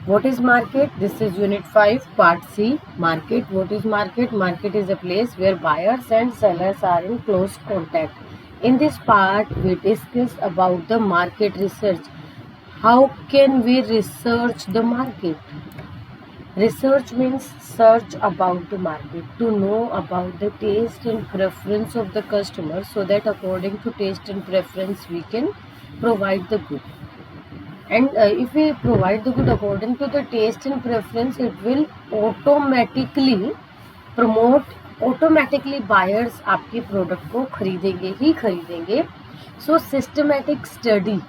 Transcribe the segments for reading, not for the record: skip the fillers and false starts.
What is market? This is unit 5, part C. Market. What is market? Market is a place where buyers and sellers are in close contact. In this part, we discuss about the market research. How can we research the market? Research means search about the market, to know about the taste and preference of the customer, so that according to taste and preference we can provide the good. And if we provide the good according to the taste and preference, it will automatically promote, automatically buyers आपके product को खरीदेंगे ही खरीदेंगे. So systematic study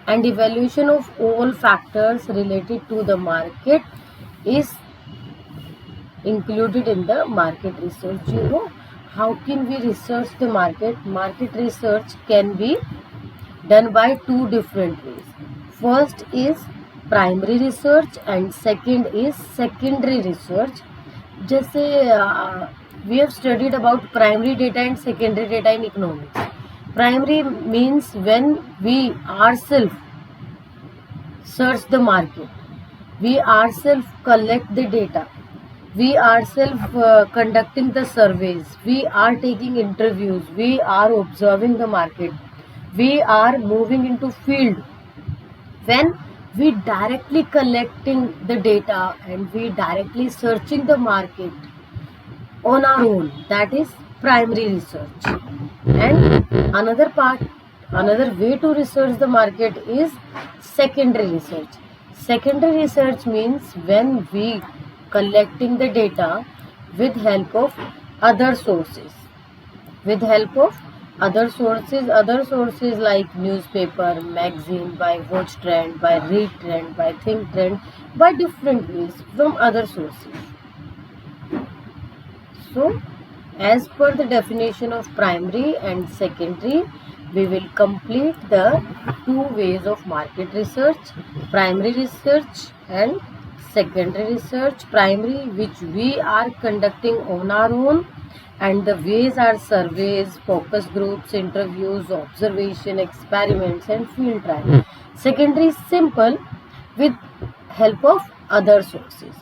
and evaluation of all factors related to the market is included in the market research. You know, how can we research the market? Market research can be done by two different ways. First is primary research and second is secondary research. जैसे we have studied about primary data and secondary data in economics. Primary means when we ourselves search the market, we ourselves collect the data, we ourselves conducting the surveys, we are taking interviews, we are observing the market, we are moving into field. When we directly collecting the data and we directly searching the market on our own, that is primary research. And another way to research the market is secondary research. Secondary research means when we collecting the data with help of other sources. With help of other sources like newspaper, magazine, by watch trend, by read trend, by think trend, by different ways from other sources. So, as per the definition of primary and secondary, we will complete the two ways of market research, primary research and secondary research. Primary, which we are conducting on our own, and the ways are surveys, focus groups, interviews, observation, experiments and field trial. Secondary is simple, with help of other sources.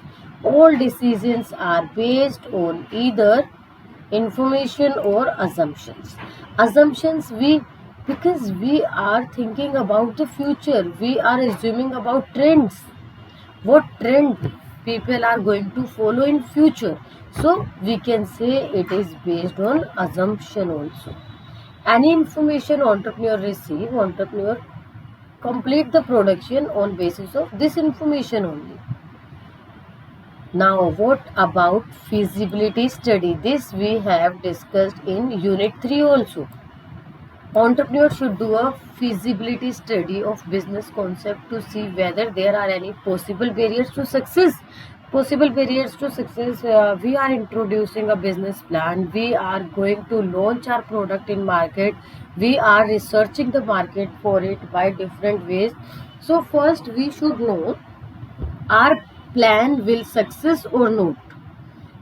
All decisions are based on either information or assumptions. Assumptions, because we are thinking about the future, we are assuming about trends, what trend people are going to follow in future. So we can say it is based on assumption also. Any information entrepreneur receive, entrepreneur complete the production on basis of this information only. Now, what about feasibility study? This we have discussed in unit 3 also. Entrepreneur should do a feasibility study of business concept to see whether there are any possible barriers to success. Possible barriers to success, we are introducing a business plan, we are going to launch our product in market, we are researching the market for it by different ways. So first we should know our plan will success or not.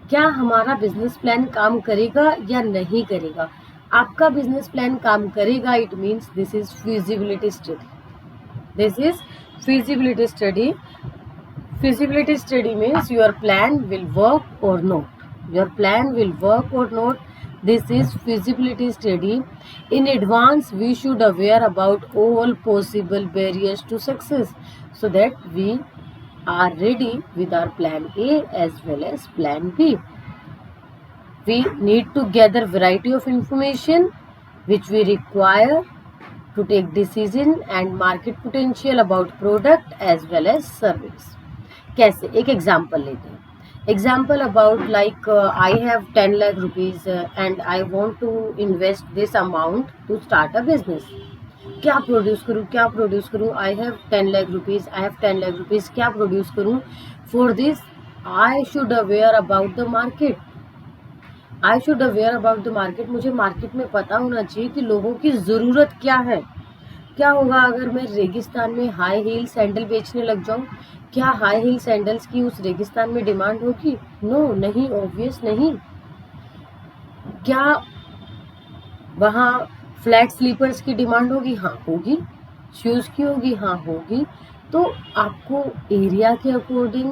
क्या हमारा business plan काम करेगा या नहीं करेगा? आपका business plan काम करेगा, it means this is feasibility study. This is feasibility study. Feasibility study means your plan will work or not. Your plan will work or not. This is feasibility study. In advance, we should aware about all possible barriers to success, so that we are ready with our plan A as well as plan B. We need to gather variety of information which we require to take decision and market potential about product as well as service. कैसे? एक example लेते हैं. Example about like I have 10 lakh rupees and I want to invest this amount to start a business. क्या produce करूँ? I have 10 lakh rupees, क्या produce करूँ? For this I should aware about the market. मुझे market में पता होना चाहिए कि लोगों की ज़रूरत क्या है. क्या होगा अगर मैं रेगिस्तान में हाई हील सैंडल बेचने लग जाऊँ? क्या हाई हील सैंडल्स की उस रेगिस्तान में डिमांड होगी? नो, नहीं, ऑब्वियस नहीं. क्या वहाँ फ्लैट स्लीपर्स की डिमांड होगी? हाँ होगी. शूज़ की होगी? हाँ होगी. तो आपको एरिया के अकॉर्डिंग,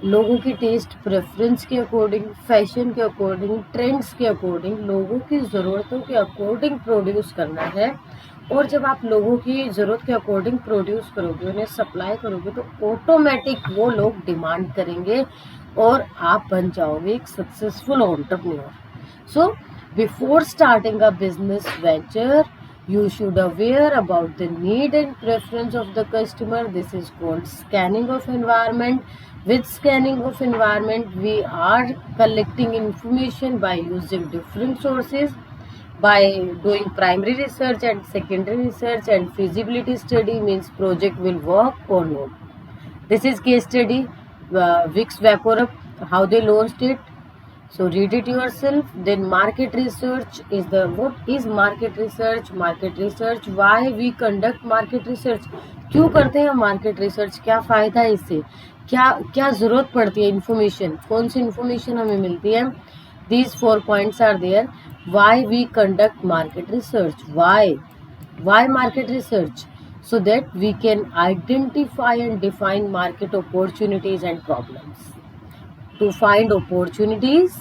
लोगों के टेस्ट प्रेफरेंस के अकॉर्डिंग, फैशन के अकॉर्डिंग, ट्रेंड्स के अकॉर्डिंग, लोगों की ज़रूरतों के अकॉर्डिंग प्रोड्यूस करना है। और जब आप लोगों की ज़रूरत के अकॉर्डिंग प्रोड्यूस करोगे, उन्हें सप्लाई करोगे, तो ऑटोमेटिक वो लोग डिमांड करेंगे और आप बन जाओगे एक successful entrepreneur. So before starting a business venture, you should aware about the need and preference of the customer. This is called scanning of environment. With scanning of environment, we are collecting information by using different sources, by doing primary research and secondary research, and feasibility study means project will work or not. This is case study, Vicks VapoRub, how they launched it. So read it yourself. Then market research is the, what is market research? Market research, why we conduct market research, क्यों करते हैं market research, क्या फ़ायदा है इससे, क्या क्या ज़रूरत पड़ती है, इन्फॉर्मेशन, कौन सी इन्फॉर्मेशन हमें मिलती है. These 4 points are there. Why we conduct market research? Why market research? So that we can identify and define market opportunities and problems. To find opportunities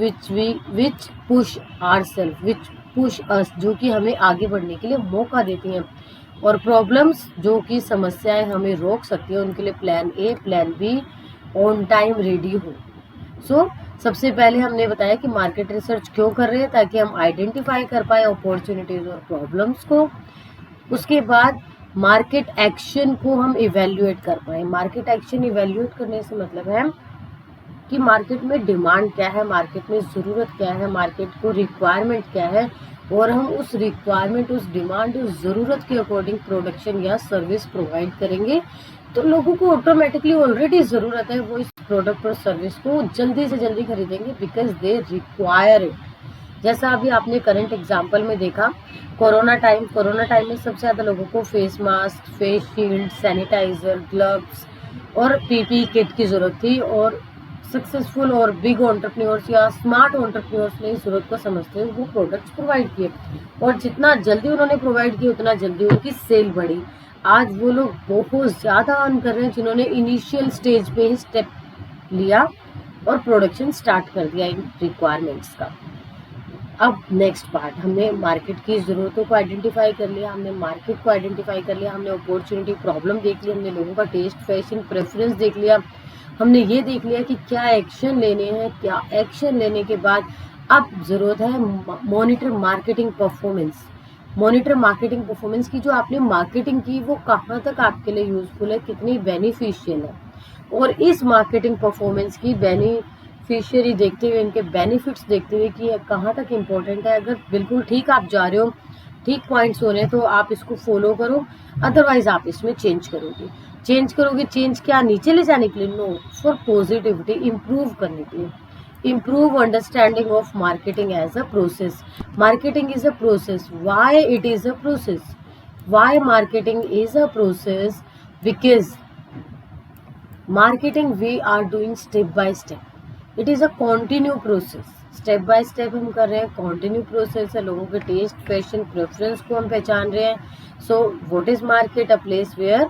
which push ourselves, which push us, जो कि हमें आगे बढ़ने के लिए मौका देती हैं, और प्रॉब्लम्स जो कि समस्याएं हमें रोक सकती हैं, उनके लिए plan A plan be on time ready हो. सो सबसे पहले हमने बताया कि मार्केट रिसर्च क्यों कर रहे हैं, ताकि हम आइडेंटिफाई कर पाए अपॉर्चुनिटीज और प्रॉब्लम्स को. उसके बाद मार्केट एक्शन को हम इवेल्युएट कर पाए. मार्केट एक्शन इवेल्युएट करने से मतलब है कि मार्केट में डिमांड क्या है, मार्केट में ज़रूरत क्या है, मार्केट को रिक्वायरमेंट क्या है, और हम उस रिक्वायरमेंट, उस डिमांड, उस ज़रूरत के अकॉर्डिंग प्रोडक्शन या सर्विस प्रोवाइड करेंगे. तो लोगों को ऑटोमेटिकली ऑलरेडी ज़रूरत है, वो इस प्रोडक्ट और सर्विस को जल्दी से जल्दी खरीदेंगे बिकॉज दे रिक्वायर इट. जैसा अभी आपने करंट एग्जाम्पल में देखा, कोरोना टाइम में सबसे ज़्यादा लोगों को face mask, face shield, sanitiser, gloves और पीपी किट की ज़रूरत थी. और सक्सेसफुल और बिग एंटरप्रेन्योर्स या स्मार्ट एंटरप्रेन्योर्स ने इस ज़रूरत को समझते हुए वो प्रोडक्ट्स प्रोवाइड किए, और जितना जल्दी उन्होंने प्रोवाइड किए उतना जल्दी उनकी सेल बढ़ी. आज वो लोग बहुत ज़्यादा अर्न कर रहे हैं जिन्होंने इनिशियल स्टेज पे ही स्टेप लिया और प्रोडक्शन स्टार्ट कर दिया इन रिक्वायरमेंट्स का. अब नेक्स्ट पार्ट, हमने मार्केट की ज़रूरतों को आइडेंटिफाई कर लिया, हमने मार्केट को आइडेंटिफाई कर लिया, हमने अपॉर्चुनिटी प्रॉब्लम देख लिया, हमने लोगों का टेस्ट फैशन प्रेफरेंस देख लिया, हमने ये देख लिया कि क्या एक्शन लेने हैं. क्या एक्शन लेने के बाद अब ज़रूरत है monitor marketing performance. Monitor marketing performance की जो आपने मार्केटिंग की वो कहाँ तक आपके लिए यूज़फुल है, कितनी बेनिफिशियल है, और इस मार्केटिंग परफॉर्मेंस की बेनिफिशियरी देखते हुए, इनके बेनिफिट्स देखते हुए कि कहाँ तक इम्पोर्टेंट है. अगर बिल्कुल ठीक आप जा रहे हो, ठीक पॉइंट्स हो रहे हैं, तो आप इसको फॉलो करो, अदरवाइज आप इसमें चेंज करोगे. चेंज क्या, नीचे ले जाने के लिए? नो, फॉर पॉजिटिविटी, इम्प्रूव करने के लिए. Improve understanding of marketing as a process. Marketing is a process. Why it is a process? Why marketing is a process? Because marketing we are doing step by step. It is a continue process. Step by step हम कर रहे हैं, continue process है. लोगों के test, fashion, preference को हम पहचान रहे हैं. So what is market? A place where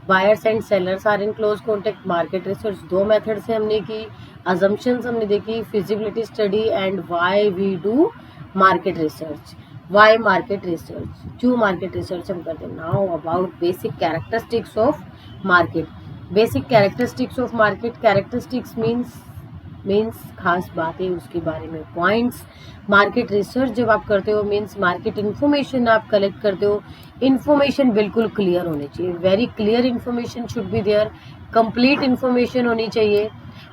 buyers and sellers are in close contact. Market research 2 method से हमने की, assumptions हमने देखी, feasibility study, and why we do market research. Why market research, क्यों मार्केट रिसर्च हम करते हैं. Now about basic characteristics of market. Basic characteristics of market. Characteristics means खास बातें, उसके बारे में पॉइंट्स. मार्केट रिसर्च जब आप करते हो मीन्स मार्केट इन्फॉर्मेशन आप कलेक्ट करते हो. इन्फॉर्मेशन बिल्कुल क्लियर होनी चाहिए, very clear information should be there, complete information होनी चाहिए,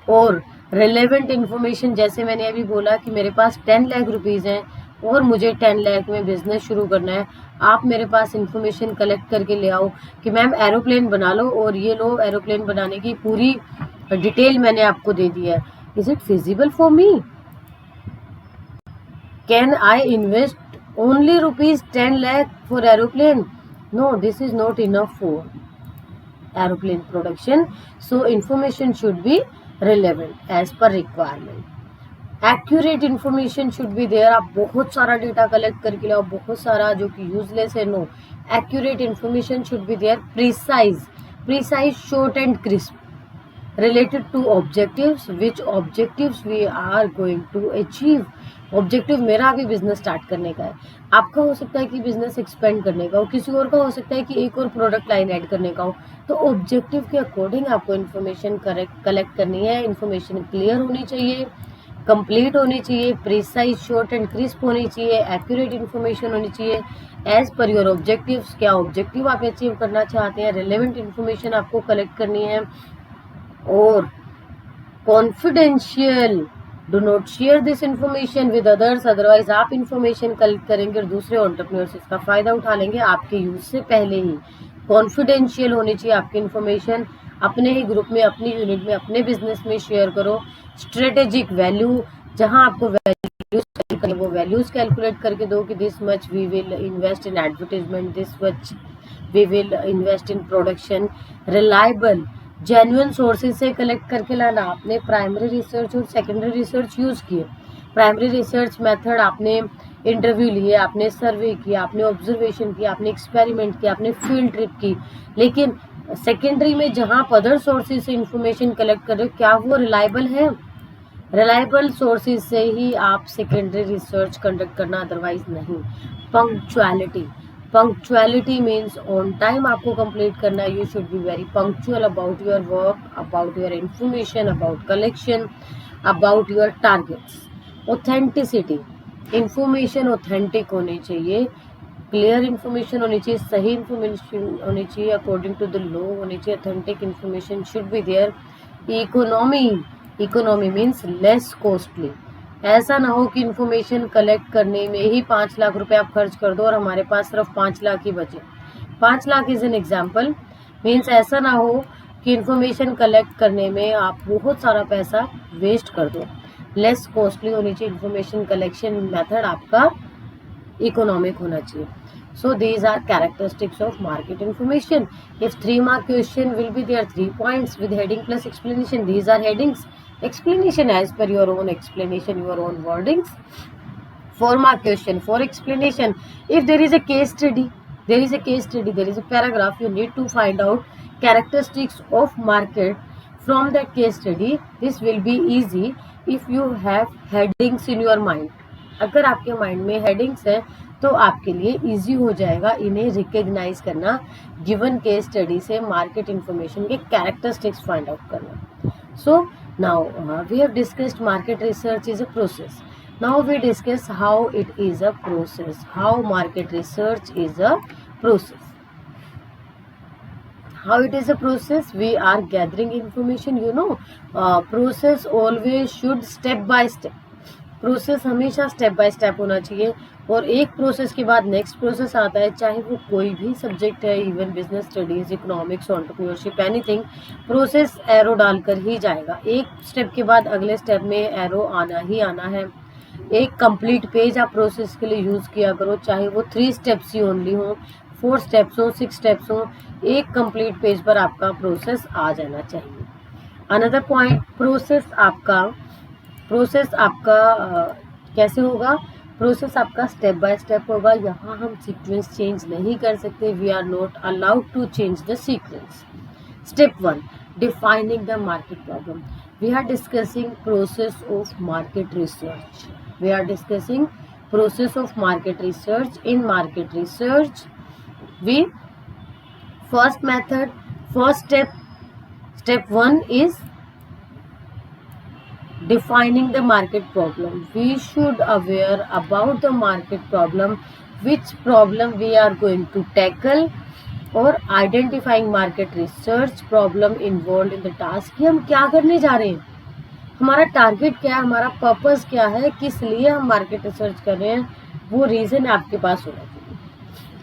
और रिलेवेंट इन्फॉर्मेशन. जैसे मैंने अभी बोला कि मेरे पास 10 लाख रुपीज़ हैं और मुझे 10 लाख में बिजनेस शुरू करना है. आप मेरे पास इन्फॉर्मेशन कलेक्ट करके ले आओ कि मैम एरोप्लेन बना लो, और ये लो एरोप्लेन बनाने की पूरी डिटेल मैंने आपको दे दी है. Is it feasible for me? Can I invest only ₹10 lakh for aeroplane? No, this is not enough for aeroplane production. So information should be relevant as per requirement. Accurate information should be there. आप बहुत सारा data collect करके लाओ, बहुत सारा जो कि useless है. No, accurate information should be there, precise, short and crisp, related to objectives, which objectives we are going to achieve. Objective मेरा अभी बिजनेस स्टार्ट करने का है, आपका हो सकता है कि बिजनेस एक्सपेंड करने का हो, किसी और का हो सकता है कि एक और प्रोडक्ट लाइन ऐड करने का हो। तो ऑब्जेक्टिव के अकॉर्डिंग आपको इन्फॉर्मेशन कलेक्ट करनी है। इन्फॉर्मेशन क्लियर होनी चाहिए, कंप्लीट होनी चाहिए, प्रिसाइज, शॉर्ट एंड क्रिस्प होनी चाहिए, एक्यूरेट इन्फॉर्मेशन होनी चाहिए एज पर योर ऑब्जेक्टिव्स। क्या ऑब्जेक्टिव आप अचीव करना चाहते हैं, रिलेवेंट इन्फॉर्मेशन आपको कलेक्ट करनी है। और confidential, do not share this information with others, otherwise आप इन्फॉर्मेशन कलेक्ट करेंगे और दूसरे एंटरप्रेन्योर्स इसका फायदा उठा लेंगे आपके यूज से पहले ही। कॉन्फिडेंशियल होनी चाहिए आपकी इन्फॉर्मेशन, अपने ही ग्रुप में, अपनी यूनिट में, अपने बिजनेस में शेयर करो। स्ट्रेटेजिक वैल्यू, जहां आपको वैल्यूज करनी वो वैल्यूज कैलकुलेट करके दो कि this much we will invest in advertisement, this much we will invest in production. Reliable, genuine sources से कलेक्ट करके लाना। आपने प्राइमरी रिसर्च और सेकेंडरी रिसर्च यूज किए। प्राइमरी रिसर्च मेथड आपने इंटरव्यू लिए, आपने सर्वे किया, आपने ऑब्जर्वेशन किया, आपने एक्सपेरिमेंट किया, आपने फील्ड ट्रिप की। लेकिन सेकेंडरी में जहां आप अदर सोर्सेज से इंफॉर्मेशन कलेक्ट कर रहे हो, क्या वो रिलायबल है? रिलायबल सोर्सेज से ही आप सेकेंडरी रिसर्च कंडक्ट करना, अदरवाइज नहीं। Punctuality, punctuality means on time आपको कंप्लीट करना है। You should be very punctual about your work, about your information, about collection, about your targets. Authenticity, information authentic होनी चाहिए, clear information होनी चाहिए, सही इन्फॉर्मेशन होनी चाहिए, अकॉर्डिंग टू द लॉ होनी चाहिए। Authentic information should be there. Economy, economy means less costly. ऐसा ना हो कि इन्फॉर्मेशन कलेक्ट करने में ही 5 लाख रुपए आप खर्च कर दो और हमारे पास सिर्फ 5 लाख ही बचे। 5 lakh is an example. Means ऐसा ना हो कि इन्फॉर्मेशन कलेक्ट करने में आप बहुत सारा पैसा वेस्ट कर दो। लेस कॉस्टली होनी चाहिए इन्फॉर्मेशन कलेक्शन मेथड, आपका इकोनॉमिक होना चाहिए। So these are characteristics of market information. If 3 mark question will be there, 3 points with heading plus explanation. These are headings. Explanation as per your own explanation, your own wordings. 4 mark question for explanation. If there is a case study, there is a paragraph, you need to find out characteristics of market from that case study. This will be easy if you have headings in your mind. अगर आपके mind में headings है तो आपके लिए easy हो जाएगा इन्हें रिकग्नाइज करना, गिवन केस स्टडी से मार्केट इंफॉर्मेशन के कैरेक्टरिस्टिक्स फाइंड आउट करना। So now we have discussed market research is a process. Now we discuss how it is a process, how market research is a process. How it is a process? We are gathering information, you know. Process always should step by step. Process हमेशा step by step होना चाहिए और एक process के बाद next process आता है, चाहे वो कोई भी सब्जेक्ट है, even business studies, economics, entrepreneurship, anything. Process arrow डालकर ही जाएगा, एक स्टेप के बाद अगले स्टेप में एरो आना ही आना है। एक कंप्लीट पेज आप प्रोसेस के लिए यूज किया करो, चाहे वो 3 स्टेप्स ही ओनली हो, 4 स्टेप्स हो, 6 स्टेप्स हो, एक कंप्लीट पेज पर आपका प्रोसेस आ जाना चाहिए। अनदर पॉइंट, प्रोसेस आपका कैसे होगा? प्रोसेस आपका स्टेप बाय स्टेप होगा। यहाँ हम सीक्वेंस चेंज नहीं कर सकते, we are not allowed to change the sequence. Step 1, defining the market problem. We are discussing process of market research. We are discussing process of market research. In market research we first method, first step 1 is defining the market problem. We should aware about the market problem, which problem we are going to tackle, और identifying market research problem involved in the task कि हम क्या करने जा रहे हैं, हमारा target क्या है, हमारा पर्पस क्या है, किस लिए हम मार्केट रिसर्च कर रहे हैं, वो रीज़न आपके पास होना चाहिए।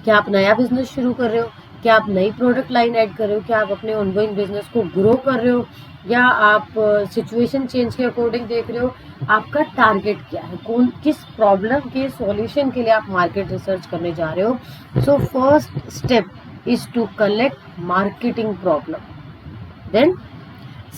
क्या आप नया बिजनेस शुरू कर रहे हो, क्या आप नई प्रोडक्ट लाइन ऐड कर रहे हो, क्या आप अपने ऑनगोइंग बिजनेस को ग्रो कर रहे हो, या आप सिचुएशन चेंज के अकॉर्डिंग देख रहे हो, आपका टारगेट क्या है, किस प्रॉब्लम के सॉल्यूशन के लिए आप मार्केट रिसर्च करने जा रहे हो। So first step is to collect marketing problem. Then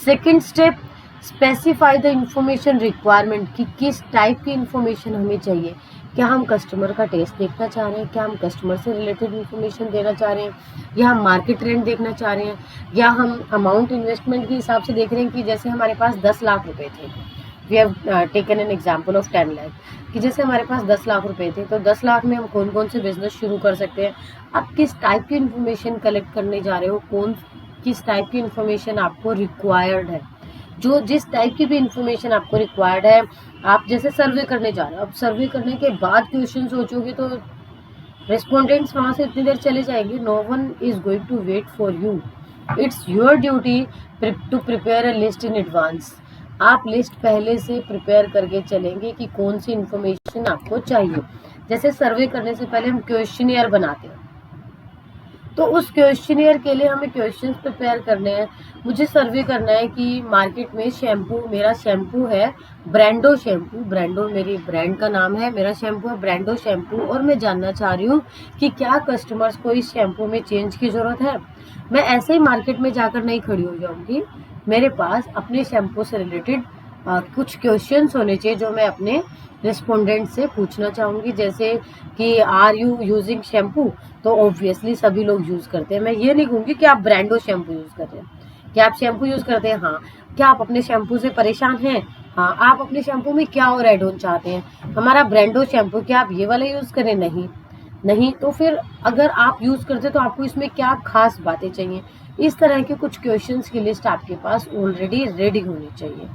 second step, specify the information requirement कि किस टाइप की इंफॉर्मेशन हमें चाहिए, क्या हम कस्टमर का टेस्ट देखना चाह रहे हैं, क्या हम कस्टमर से रिलेटेड इन्फॉर्मेशन देना चाह रहे हैं, या हम मार्केट ट्रेंड देखना चाह रहे हैं, या हम अमाउंट इन्वेस्टमेंट के हिसाब से देख रहे हैं कि जैसे हमारे पास 10 लाख रुपए थे, we have taken an example of 10 lakh, कि जैसे हमारे पास 10 लाख रुपए थे तो 10 लाख में हम कौन कौन से बिजनेस शुरू कर सकते हैं। आप किस टाइप की इन्फॉर्मेशन कलेक्ट करने जा रहे हो, किस टाइप की इन्फॉर्मेशन आपको रिक्वायर्ड है, जो जिस टाइप की भी इंफॉर्मेशन आपको रिक्वायर्ड है। आप जैसे सर्वे करने जा रहे हो, अब सर्वे करने के बाद क्वेश्चन सोचोगे तो रेस्पोंडेंट्स वहां से इतनी देर चले जाएंगे, no one is going to wait for you. It's your duty to prepare a list in advance. आप लिस्ट पहले से प्रिपेयर करके चलेंगे कि कौन सी इंफॉर्मेशन आपको चाहिए। जैसे सर्वे करने से पहले हम क्वेश्चनियर बनाते हैं, तो उस क्वेश्चनियर के लिए हमें क्वेश्चंस प्रिपेयर करने हैं। मुझे सर्वे करना है कि मार्केट में शैम्पू, मेरा शैम्पू है ब्रांडो शैम्पू, ब्रांडो मेरी ब्रांड का नाम है, मेरा शैम्पू है ब्रांडो शैम्पू, और मैं जानना चाह रही हूँ कि क्या कस्टमर्स को इस शैम्पू में चेंज की ज़रूरत है। मैं ऐसे ही मार्केट में जाकर नहीं खड़ी हो जाऊँगी, मेरे पास अपने शैम्पू से रिलेटेड कुछ क्वेश्चंस होने चाहिए जो मैं अपने रिस्पोंडेंट से पूछना चाहूँगी। जैसे कि आर यू यूजिंग शैम्पू, तो ऑब्वियसली सभी लोग यूज़ करते हैं। मैं ये नहीं कहूँगी कि आप ब्रांडो शैम्पू यूज़ कर रहे हैं, क्या आप शैम्पू यूज़ करते हैं, हाँ। क्या आप अपने शैम्पू से परेशान हैं, हाँ। आप अपने शैम्पू में क्या और ऐड ऑन चाहते हैं, हमारा ब्रांडो शैम्पू, क्या आप ये वाला यूज़ करें, नहीं। तो फिर अगर आप यूज़ करते तो आपको इसमें क्या खास बातें चाहिए। इस तरह के कुछ क्वेश्चंस की लिस्ट आपके पास ऑलरेडी रेडी होनी चाहिए।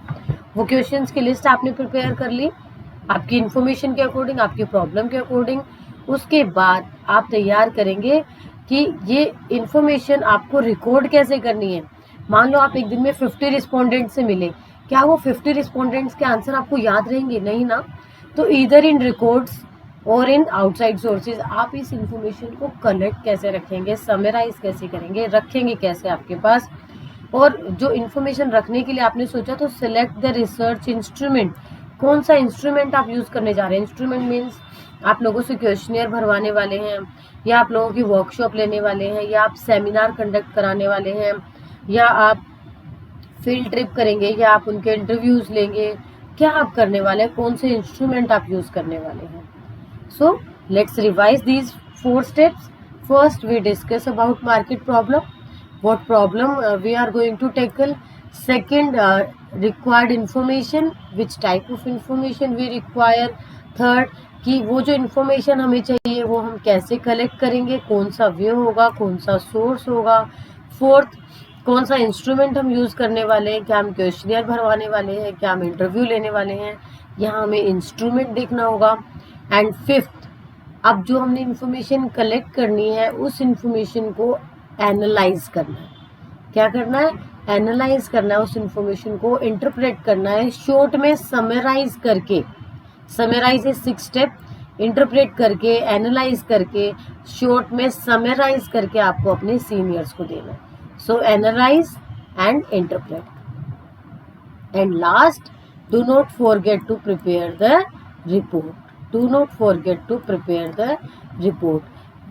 वो क्वेश्चंस की लिस्ट आपने प्रिपेयर कर ली आपकी इन्फॉर्मेशन के अकॉर्डिंग, आपकी प्रॉब्लम के अकॉर्डिंग। उसके बाद आप तैयार करेंगे कि ये इन्फॉर्मेशन आपको रिकॉर्ड कैसे करनी है। मान लो आप एक दिन में 50 रिस्पोंडेंट से मिले, क्या वो 50 रिस्पोंडेंट्स के आंसर आपको याद रहेंगे, नहीं ना। तो इधर इन रिकॉर्ड्स और इन आउटसाइड सोर्सेज आप इस इंफॉर्मेशन को कलेक्ट कैसे रखेंगे, समराइज कैसे करेंगे, रखेंगे कैसे आपके पास। और जो इन्फॉर्मेशन रखने के लिए आपने सोचा, तो सिलेक्ट द रिसर्च इंस्ट्रूमेंट। कौन सा इंस्ट्रूमेंट आप यूज़ करने जा रहे हैं। इंस्ट्रूमेंट मीन्स आप लोगों से क्वेश्चनियर भरवाने वाले हैं, या आप लोगों की वर्कशॉप लेने वाले हैं, या आप सेमिनार कंडक्ट कराने वाले हैं, या आप फील्ड ट्रिप करेंगे, या आप उनके इंटरव्यूज़ लेंगे। क्या आप करने वाले हैं, कौन से इंस्ट्रूमेंट आप यूज़ करने वाले हैं। So let's revise these 4 steps. First, we discuss about market problem. What problem we are going to tackle. Second, required information. Which type of information we require. Third, कि वो जो information हमें चाहिए वो हम कैसे collect करेंगे, कौन सा वे होगा, कौन सा source होगा. Fourth, कौन सा इंस्ट्रूमेंट हम यूज़ करने वाले हैं, क्या हम क्वेश्चनियर भरवाने वाले हैं, क्या हम इंटरव्यू लेने वाले हैं, यहाँ हमें इंस्ट्रूमेंट देखना होगा. एंड फिफ्थ, अब जो हमने इंफॉर्मेशन कलेक्ट करनी है उस इंफॉर्मेशन को एनालाइज करना है. क्या करना है, एनालाइज करना है, उस इंफॉर्मेशन को इंटरप्रेट करना है, शॉर्ट में समराइज करके. Summarise is 6 step. इंटरप्रेट करके, एनालाइज करके, शॉर्ट में समराइज करके आपको अपने सीनियर्स को देना है. So analyse and interpret. And last, do not forget to prepare the report. Do not forget to prepare the report.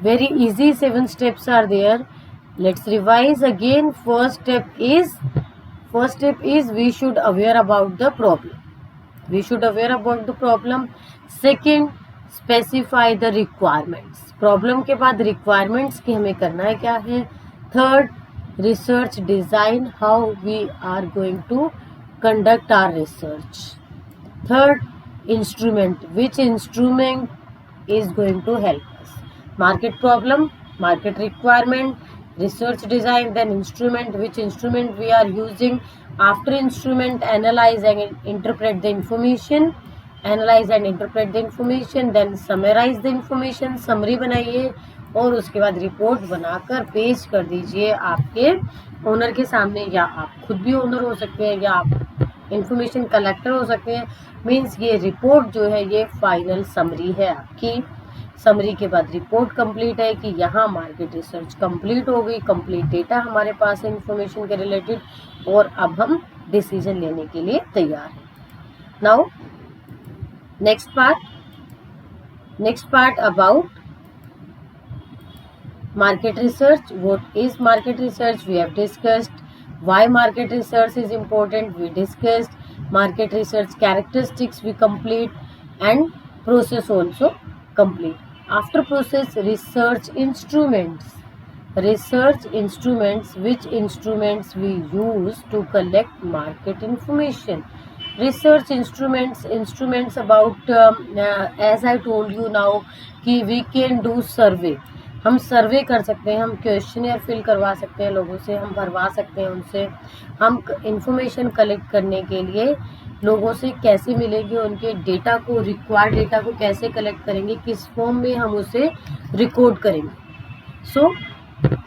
Very easy, 7 steps are there. Let's revise again. First step is we should aware about the problem. We should aware about the problem. Second, specify the requirements. Problem के बाद requirements की हमें करना है क्या है. Third, research design, how we are going to conduct our research. Third, instrument, which instrument is going to help us. Market problem, market requirement, research design, then instrument, which instrument we are using. After instrument, analyze and interpret the information. Analyze and interpret the information, then summarize the information. Summary बनाइए और उसके बाद report बनाकर पेश कर दीजिए आपके owner के सामने, या आप खुद भी ओनर हो सकते हैं, या आप इंफॉर्मेशन कलेक्टर हो सकते हैं. मीन्स ये रिपोर्ट जो है ये फाइनल समरी है आपकी. समरी के बाद रिपोर्ट कंप्लीट है कि यहाँ मार्केट रिसर्च कंप्लीट हो गई, कंप्लीट डेटा हमारे पास है इंफॉर्मेशन के रिलेटेड, और अब हम डिसीजन लेने के लिए तैयार हैं. Now next part about market research. What is market research? We have discussed. Why market research is important? We discussed. Market research characteristics we complete. And process also complete. After process, research instruments. Research instruments, which instruments we use to collect market information. Research instruments about as I told you now कि we can do survey. हम सर्वे कर सकते हैं, हम questionnaire fill करवा सकते हैं लोगों से, हम भरवा सकते हैं उनसे, हम इंफॉर्मेशन कलेक्ट करने के लिए लोगों से कैसे मिलेंगे, उनके डेटा को, रिक्वायर्ड डेटा को कैसे कलेक्ट करेंगे, किस फॉर्म में हम उसे रिकॉर्ड करेंगे. सो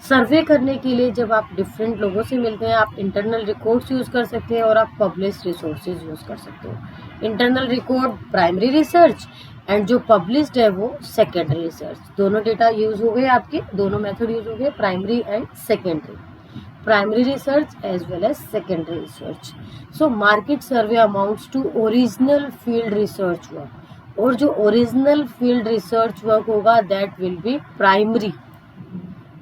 सर्वे करने के लिए जब आप डिफरेंट लोगों से मिलते हैं, आप इंटरनल रिकॉर्ड्स यूज़ कर सकते हैं और आप पब्लिश रिसोर्सेज यूज़ कर सकते हो. Internal record primary research and जो पब्लिश्ड है वो सेकेंडरी रिसर्च. दोनों डेटा यूज़ हो गए आपके, दोनों मेथड यूज़ हो गए, primary and secondary. Primary research as well as secondary research. So market survey amounts to original field research work. और जो ओरिजिनल फील्ड रिसर्च वर्क होगा दैट विल बी प्राइमरी.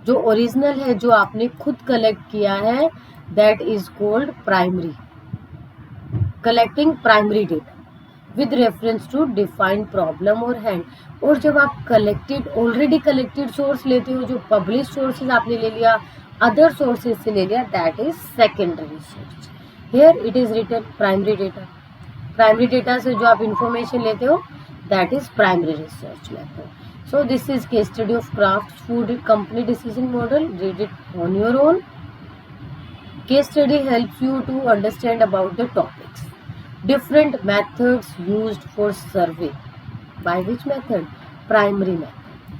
जो ओरिजिनल है, जो आपने खुद कलेक्ट किया है, that is called primary. Collecting primary data with reference to defined problem और हैंड. और जब आप कलेक्टेड, ऑलरेडी कलेक्टेड सोर्स लेते हो, जो पब्लिश सोर्सेज आपने ले लिया, अदर सोर्सेज से ले लिया, that is secondary research. Here it is written primary data. Primary data से जो आप इंफॉर्मेशन लेते हो, that is primary research method. So this is case study of Kraft Food Company decision model. Read it on your own. Case study helps you to understand about the topics. Different methods used for survey. By which method? Primary method.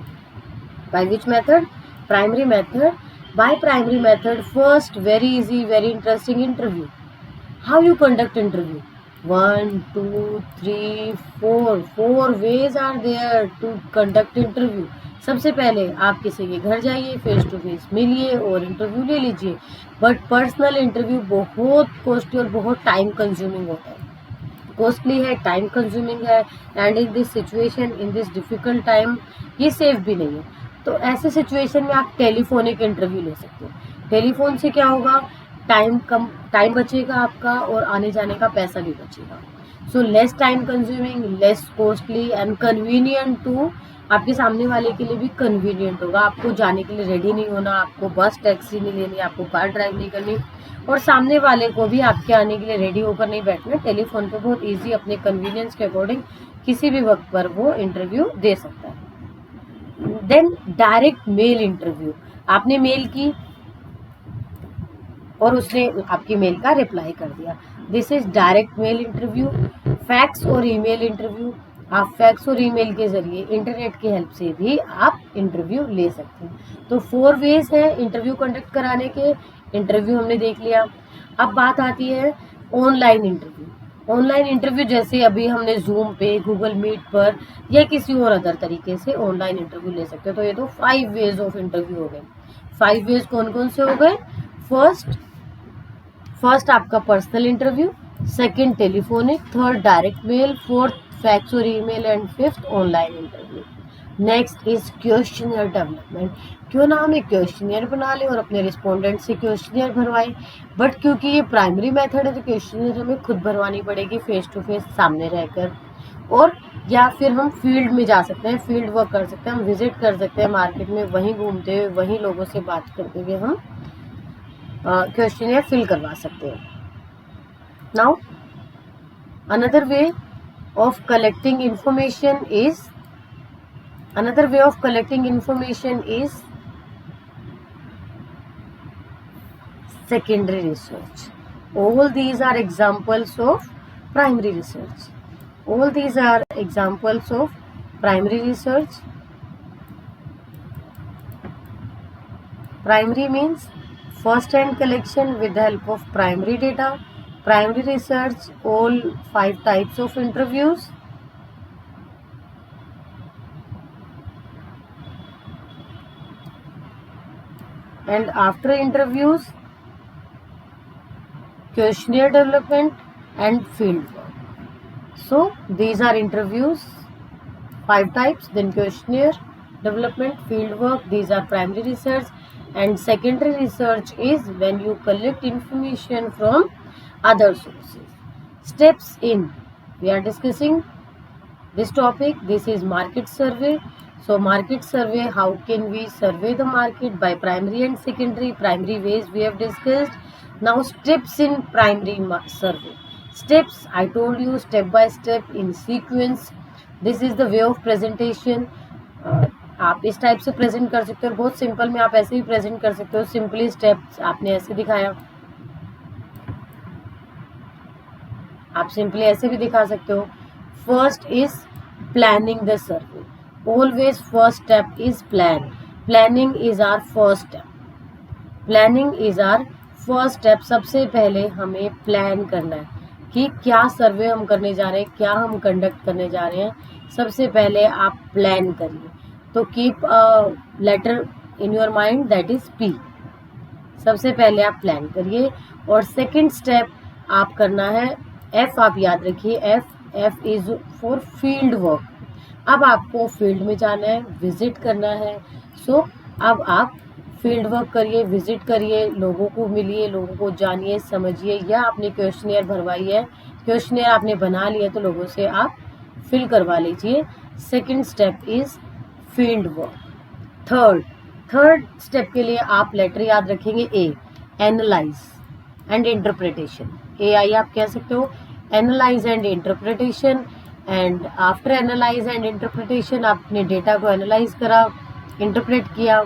By which method? Primary method. By primary method, first, very easy, very interesting interview. How you conduct interview? 1, 2, 3, 4 ways are there to conduct interview. सबसे पहले आप किसी के घर जाइए, face to face मिलिए और interview ले लीजिए. बट पर्सनल इंटरव्यू बहुत कॉस्टली और बहुत टाइम कंज्यूमिंग होता है. कॉस्टली है, टाइम कंज्यूमिंग है, and in this situation, in this difficult time, ये सेफ भी नहीं है. तो ऐसे सिचुएशन में आप टेलीफोनिक इंटरव्यू ले सकते हो. टेलीफोन से क्या होगा, टाइम बचेगा आपका और आने जाने का पैसा भी बचेगा. So less time consuming, less costly and convenient too. आपके सामने वाले के लिए भी कन्वीनियंट होगा. आपको जाने के लिए रेडी नहीं होना, आपको बस टैक्सी नहीं लेनी, आपको कार ड्राइव नहीं करनी, और सामने वाले को भी आपके आने के लिए रेडी होकर नहीं बैठना. टेलीफोन पे बहुत ईजी अपने कन्वीनियंस के अकॉर्डिंग किसी भी वक्त पर वो इंटरव्यू दे सकता है. Then direct mail interview. आपने मेल की और उसने आपकी मेल का रिप्लाई कर दिया. This is direct mail interview. Fax और ईमेल इंटरव्यू. आप फैक्स और ईमेल के जरिए, इंटरनेट की हेल्प से भी आप इंटरव्यू ले सकते हैं. तो 4 वेज है इंटरव्यू कंडक्ट कराने के. इंटरव्यू हमने देख लिया. अब बात आती है ऑनलाइन इंटरव्यू. ऑनलाइन इंटरव्यू जैसे अभी हमने जूम पे, गूगल मीट पर या किसी और अदर तरीके से ऑनलाइन इंटरव्यू ले सकते हैं. तो ये तो 5 वेज ऑफ इंटरव्यू हो गए. 5 वेज कौन कौन से हो गए? फर्स्ट आपका personal interview, second telephonic, third direct mail, fourth fax और email, and fifth online interview. Next is questionnaire development. क्यों ना हम एक क्वेश्चनियर बना लें और अपने रिस्पोंडेंट से क्वेश्चनियर भरवाएं. बट क्योंकि ये प्राइमरी मेथड है तो क्वेश्चनियर हमें खुद भरवानी पड़ेगी फेस टू फेस सामने रहकर. और या फिर हम फील्ड में जा सकते हैं, फील्ड वर्क कर सकते हैं, हम विजिट कर सकते हैं मार्केट में, वहीं घूमते हुए वहीं लोगों से बात करते हुए हम क्वेश्चनियर फिल करवा सकते हैं. Now another way of collecting information is secondary research. All these are examples of primary research. Primary means first hand collection with the help of primary data. Primary research, all 5 types of interviews. And after interviews, questionnaire development and field work. So these are interviews, 5 types, then questionnaire development, field work, these are primary research. And secondary research is when you collect information from other sources. Steps in, we are discussing this topic. This is market survey. So market survey, how can we survey the market? By primary and secondary. Primary ways we have discussed. Now steps in primary survey. Steps, I told you, step by step in sequence. This is the way of presentation. आप इस type से present कर सकते हो, बहुत simple में आप ऐसे ही प्रेजेंट कर सकते हो. सिंपली स्टेप्स आपने ऐसे दिखाया, आप सिंपली ऐसे भी दिखा सकते हो. First is planning the survey. Always first step is plan. Planning is our first step. Planning is our first step. सबसे पहले हमें प्लान करना है कि क्या सर्वे हम करने जा रहे हैं, क्या हम कंडक्ट करने जा रहे हैं. सबसे पहले आप प्लान करिए. तो keep a letter in your mind, that is P. सबसे पहले आप प्लान करिए. और सेकंड स्टेप आप करना है एफ. आप याद रखिए F is for field work. अब आपको फील्ड में जाना है, विजिट करना है. सो अब आप फील्ड वर्क करिए, विजिट करिए, लोगों को मिलिए, लोगों को जानिए, समझिए. या आपने क्वेश्चनियर भरवाई है, क्वेश्चनियर आपने बना लिया तो लोगों से आप फिल करवा लीजिए. Second step is field work. Third step के लिए आप लेटर याद रखेंगे A. Analyse and interpretation. A I आप कह सकते हो. Analyse and interpretation. And after analyse and interpretation आपने डेटा को एनालाइज करा, इंटरप्रेट किया,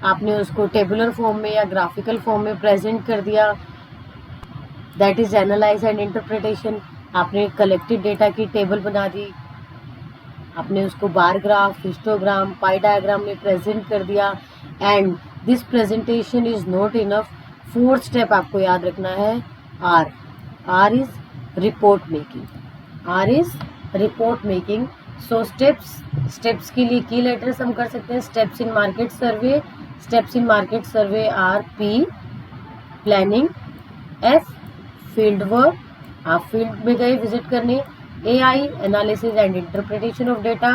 आपने उसको टेबुलर फॉर्म में या ग्राफिकल फॉर्म में प्रेजेंट कर दिया, that is analyse and interpretation. आपने कलेक्टेड डेटा की टेबल बना दी, आपने उसको bar graph, histogram, pie diagram में प्रेजेंट कर दिया. And this presentation is not enough. Fourth step आपको याद रखना है R. R is report making. R is report making. So steps के लिए की लेटर्स हम कर सकते हैं. Steps in market survey. Steps in market survey are P planning, F field work, आप फील्ड में गए विजिट करने. A I analysis and interpretation of data.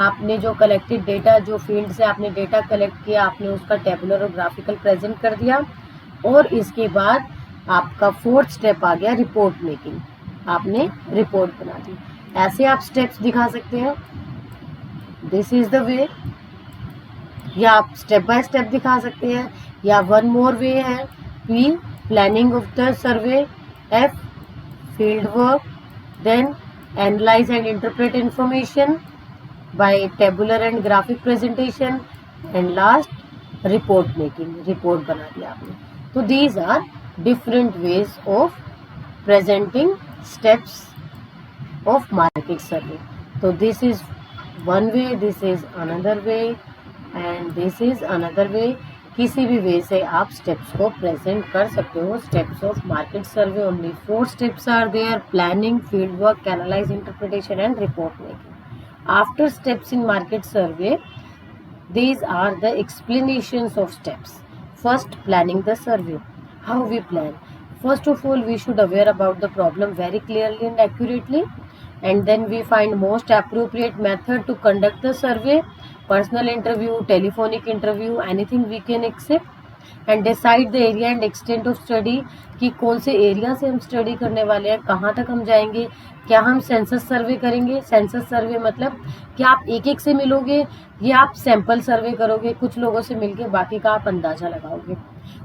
आपने जो कलेक्टेड डेटा, जो फील्ड से आपने डेटा कलेक्ट किया, आपने उसका टेबुलर और ग्राफिकल प्रेजेंट कर दिया. और इसके बाद आपका फोर्थ स्टेप आ गया रिपोर्ट मेकिंग. आपने रिपोर्ट बना दी. ऐसे आप स्टेप्स दिखा सकते हैं. This is the way. या आप स्टेप बाय स्टेप दिखा सकते हैं. या वन मोर वे है. P planning of the survey, F field work, then analyze and interpret information by tabular and graphic presentation, and last report making. report बना दिया आपने. तो these are different ways of presenting steps of market survey. तो this is one way, this is another way, and this is another way. किसी भी वे से आप steps को प्रेजेंट कर सकते हो. Steps of market survey only 4 steps are there. Planning, field work, analyse, interpretation and report making. After steps in market survey, these are the explanations of steps. First, planning the survey. How we plan? First of all, we should aware about the problem very clearly and accurately, and then we find most appropriate method to conduct the survey. Personal interview, telephonic interview, anything we can accept. And decide the area and extent of study, कि कौन से area से हम study करने वाले हैं, कहाँ तक हम जाएंगे. क्या हम सेंसस सर्वे करेंगे? सेंसस सर्वे मतलब क्या आप एक एक से मिलोगे या आप सैंपल सर्वे करोगे, कुछ लोगों से मिलके बाकी का आप अंदाज़ा लगाओगे.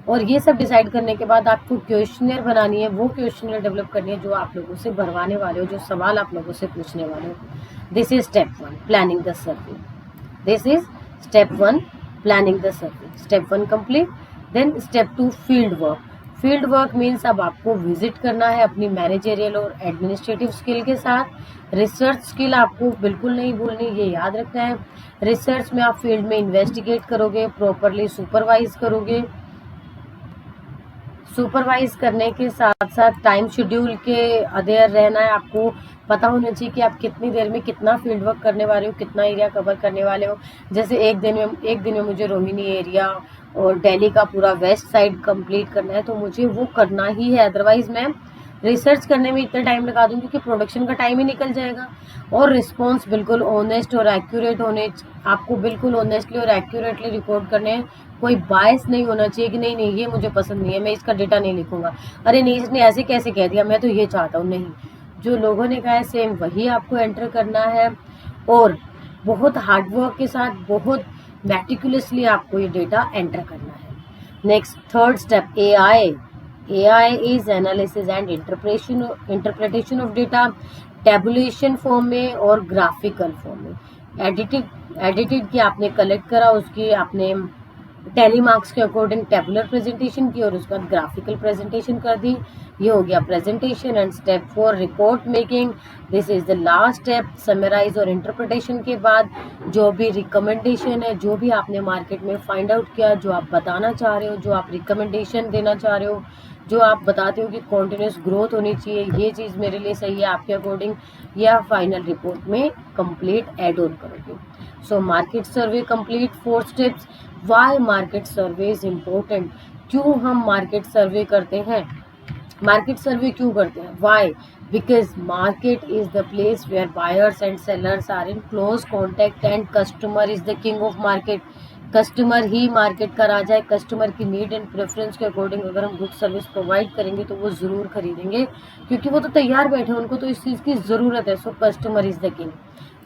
और ये सब डिसाइड करने के बाद आपको क्वेश्चनर बनानी है, वो क्वेश्चनर डेवलप करनी है जो आप लोगों से भरवाने वाले हो, जो सवाल आप लोगों से पूछने वाले हो. This is step 1 planning the survey. This is step 1 planning the survey. Step 1 complete. Then step 2 field work. Field work means अब आपको विजिट करना है अपनी मैनेजरियल और एडमिनिस्ट्रेटिव स्किल के साथ. रिसर्च स्किल आपको बिल्कुल नहीं भूलनी, ये याद रखना है. रिसर्च में आप फील्ड में इन्वेस्टिगेट करोगे, प्रॉपरली सुपरवाइज करोगे. सुपरवाइज करने के साथ साथ टाइम शेड्यूल के अधेर रहना है. आपको पता होना चाहिए कि आप कितनी देर में कितना फील्ड वर्क करने वाले हो, कितना एरिया कवर करने वाले हो. जैसे एक दिन में मुझे रोहिणी एरिया और दिल्ली का पूरा वेस्ट साइड कंप्लीट करना है, तो मुझे वो करना ही है. अदरवाइज मैं रिसर्च करने में इतना टाइम लगा दूंगी कि प्रोडक्शन का टाइम ही निकल जाएगा. और रिस्पॉन्स बिल्कुल ऑनेस्ट और एक्यूरेट होने, आपको बिल्कुल ऑनेस्टली और एक्यूरेटली रिपोर्ट करने हैं. कोई बायस नहीं होना चाहिए कि नहीं ये मुझे पसंद नहीं है, मैं इसका डेटा नहीं लिखूंगा, अरे नहीं इसने ऐसे कैसे कह दिया, मैं तो ये चाहता हूँ. नहीं, जो लोगों ने कहा है सेम वही आपको एंटर करना है. और बहुत हार्डवर्क के साथ, बहुत मेटिकुलसली आपको ये डेटा एंटर करना है। Next third step AI is analysis and interpretation of data, tabulation form में और ग्राफिकल फॉर्म में। एडिटेड की आपने कलेक्ट करा, उसकी आपने टैली मार्क्स के अकॉर्डिंग टेबुलर प्रेजेंटेशन की और उसके बाद ग्राफिकल प्रेजेंटेशन कर दी। ये हो गया presentation. And step 4 report making, this is the last step. Summarise और इंटरप्रिटेशन के बाद जो भी रिकमेंडेशन है, जो भी आपने मार्केट में फाइंड आउट किया, जो आप बताना चाह रहे हो, जो आप रिकमेंडेशन देना चाह रहे हो, जो आप बताते हो कि कॉन्टिन्यूस ग्रोथ होनी चाहिए, ये चीज़ मेरे लिए सही है आपके अकॉर्डिंग, या फाइनल रिपोर्ट में कंप्लीट एड ऑन करोगे। So market survey complete 4 steps. Why market survey is important, क्यों हम मार्केट सर्वे करते हैं? मार्केट सर्वे क्यों करते हैं? Why? Because market is the place where buyers and sellers are in close contact and customer is the king of market. Customer ही market का राजा है। कस्टमर की नीड एंड प्रेफरेंस के अकॉर्डिंग अगर हम गुड सर्विस प्रोवाइड करेंगे तो वो ज़रूर खरीदेंगे, क्योंकि वो तो तैयार बैठे हैं, उनको तो इस चीज़ की ज़रूरत है। So customer is the king.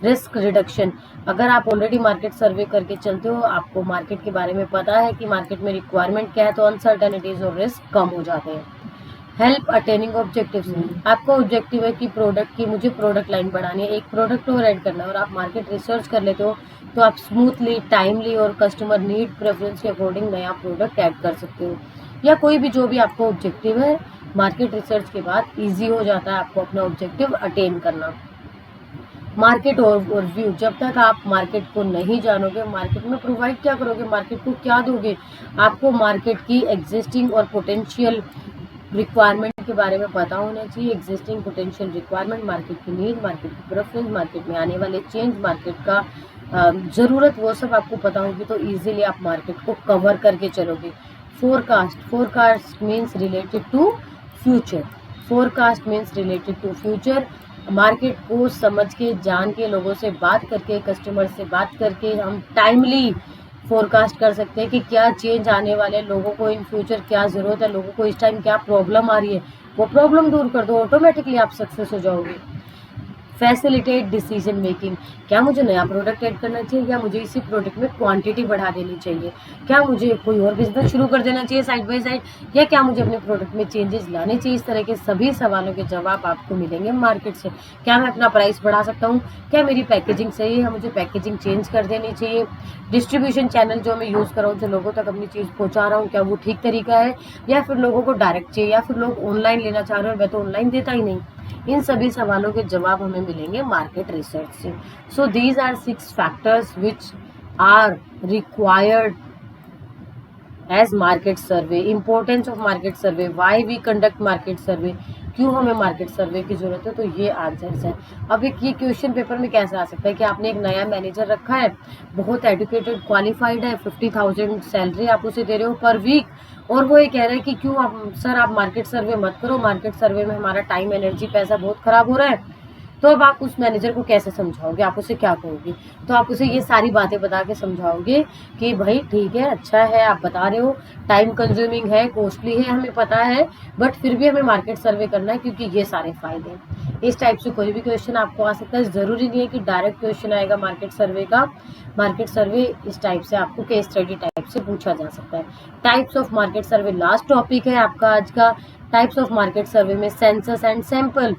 Risk reduction, अगर आप ऑलरेडी मार्केट सर्वे करके चलते हो, आपको मार्केट के बारे में पता है कि मार्केट में रिक्वायरमेंट क्या है, तो अनसर्टेनिटीज और रिस्क कम हो जाते हैं। हेल्प अटेनिंग ऑब्जेक्टिव्स, आपका ऑब्जेक्टिव है कि प्रोडक्ट की मुझे प्रोडक्ट लाइन बढ़ानी है, एक प्रोडक्ट और ऐड करना है, और आप मार्केट रिसर्च कर लेते हो, तो आप स्मूथली, टाइमली और कस्टमर नीड प्रेफरेंस के अकॉर्डिंग नया प्रोडक्ट ऐड कर सकते हो। या कोई भी जो भी आपको ऑब्जेक्टिव है, मार्केट रिसर्च के बाद ईजी हो जाता है आपको अपना ऑब्जेक्टिव अटेन करना। मार्केट ओवरव्यू, जब तक आप मार्केट को नहीं जानोगे, मार्केट में प्रोवाइड क्या करोगे, मार्केट को क्या दोगे, आपको मार्केट की एग्जिस्टिंग और पोटेंशियल रिक्वायरमेंट के बारे में पता होना चाहिए। एग्जिस्टिंग पोटेंशियल रिक्वायरमेंट, मार्केट की नीड, मार्केट की प्रेफरेंस, मार्केट में आने वाले चेंज, मार्केट का ज़रूरत, वो सब आपको पता होगी तो इजीली आप मार्केट को कवर करके चलोगे। Forecast means related to future. Forecast means related to future, market को समझ के, जान के, लोगों से बात करके, कस्टमर से बात करके हम टाइमली फोरकास्ट कर सकते हैं कि क्या चेंज आने वाले, लोगों को इन फ्यूचर क्या ज़रूरत है, लोगों को इस टाइम क्या प्रॉब्लम आ रही है, वो प्रॉब्लम दूर कर दो, ऑटोमेटिकली आप सक्सेस हो जाओगे। फैसिलिटेट डिसीजन मेकिंग, क्या मुझे नया प्रोडक्ट ऐड करना चाहिए, या मुझे इसी प्रोडक्ट में क्वांटिटी बढ़ा देनी चाहिए, क्या मुझे कोई और बिजनेस शुरू कर देना चाहिए साइड बाय साइड, या क्या मुझे अपने प्रोडक्ट में चेंजेस लाने चाहिए। इस तरह के सभी सवालों के जवाब आपको मिलेंगे मार्केट से। क्या मैं अपना प्राइस बढ़ा सकता हूँ, क्या मेरी पैकेजिंग सही है, मुझे पैकेजिंग चेंज कर देनी चाहिए, डिस्ट्रीब्यूशन चैनल जो मैं यूज़ कर रहा हूँ, जो लोगों तक अपनी चीज़ पहुँचा रहा हूँ, क्या वो ठीक तरीका है, या फिर लोगों को डायरेक्ट चाहिए, या फिर लोग ऑनलाइन लेना चाह रहे हो, मैं तो ऑनलाइन देता ही नहीं। इन सभी सवालों के जवाब हमें मिलेंगे मार्केट रिसर्च से। So these are 6 factors which are required as market survey. Importance of market survey, why we conduct market survey, क्यों हमें मार्केट सर्वे की जरूरत है, तो ये आंसर्स है। अब एक ये क्वेश्चन पेपर में कैसे आ सकता है कि आपने एक नया मैनेजर रखा है, बहुत एजुकेटेड, क्वालिफाइड है, 50,000 सैलरी आप उसे दे रहे हो पर वीक, और वो ये कह रहे हैं कि क्यों आप सर आप मार्केट सर्वे मत करो, मार्केट सर्वे में हमारा टाइम, एनर्जी, पैसा बहुत खराब हो रहा है। तो अब आप उस मैनेजर को कैसे समझाओगे, आप उसे क्या कहोगे? तो आप उसे ये सारी बातें बता के समझाओगे कि भाई ठीक है, अच्छा है, आप बता रहे हो, टाइम कंज्यूमिंग है, कॉस्टली है, हमें पता है, बट फिर भी हमें मार्केट सर्वे करना है क्योंकि ये सारे फायदे हैं। इस टाइप से कोई भी क्वेश्चन आपको आ सकता है, ज़रूरी नहीं है कि डायरेक्ट क्वेश्चन आएगा मार्केट सर्वे का। मार्केट सर्वे इस टाइप से आपको केस स्टडी टाइप से पूछा जा सकता है। Types of market survey last topic है आपका आज का। टाइप्स ऑफ मार्केट सर्वे में census and sample,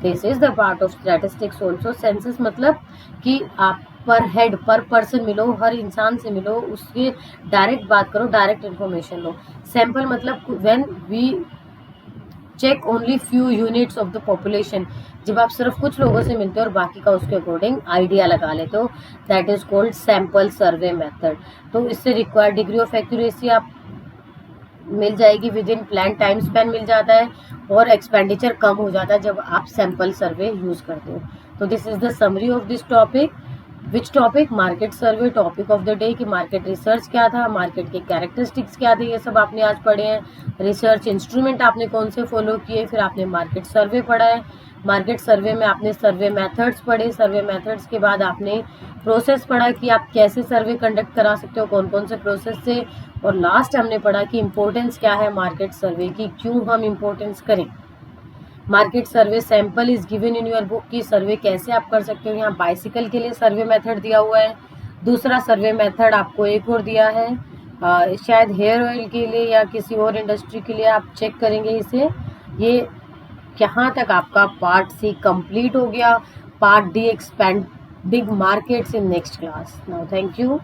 this is the part of statistics also. Census मतलब कि आप पर हेड, पर पर्सन मिलो, हर इंसान से मिलो, उसके डायरेक्ट बात करो, डायरेक्ट इन्फॉर्मेशन लो। सैंपल मतलब when we check only few units of the population, जब आप सिर्फ कुछ लोगों से मिलते हो और बाकी का उसके अकॉर्डिंग आइडिया लगा लेते हो, that is called sample survey method. तो इससे रिक्वायर्ड डिग्री ऑफ एक्यूरेसी आप मिल जाएगी, within plan time span मिल जाता है, और एक्सपेंडिचर कम हो जाता है जब आप सैंपल सर्वे यूज करते हो। तो this is the summary of this topic. Which topic? Market survey. Topic of the day कि मार्केट रिसर्च क्या था, मार्केट के कैरेक्टरिस्टिक्स क्या थे, ये सब आपने आज पढ़े हैं। रिसर्च इंस्ट्रूमेंट आपने कौन से फॉलो किए, फिर आपने मार्केट सर्वे पढ़ा है। मार्केट सर्वे में आपने सर्वे मेथड्स पढ़े, सर्वे मेथड्स के बाद आपने प्रोसेस पढ़ा कि आप कैसे सर्वे कंडक्ट करा सकते हो, कौन कौन से प्रोसेस से, और लास्ट हमने पढ़ा कि इम्पोर्टेंस क्या है मार्केट सर्वे की, क्यों हम इम्पोर्टेंस करें। Market survey sample is given in your book की सर्वे कैसे आप कर सकते हो। यहाँ बाइसिकल के लिए सर्वे मेथड दिया हुआ है। दूसरा सर्वे मेथड आपको एक और दिया है, शायद हेयर ऑयल के लिए या किसी और इंडस्ट्री के लिए, आप चेक करेंगे इसे। ये यहाँ तक आपका पार्ट सी कंप्लीट हो गया। Part D expanding markets in next class. Now thank you.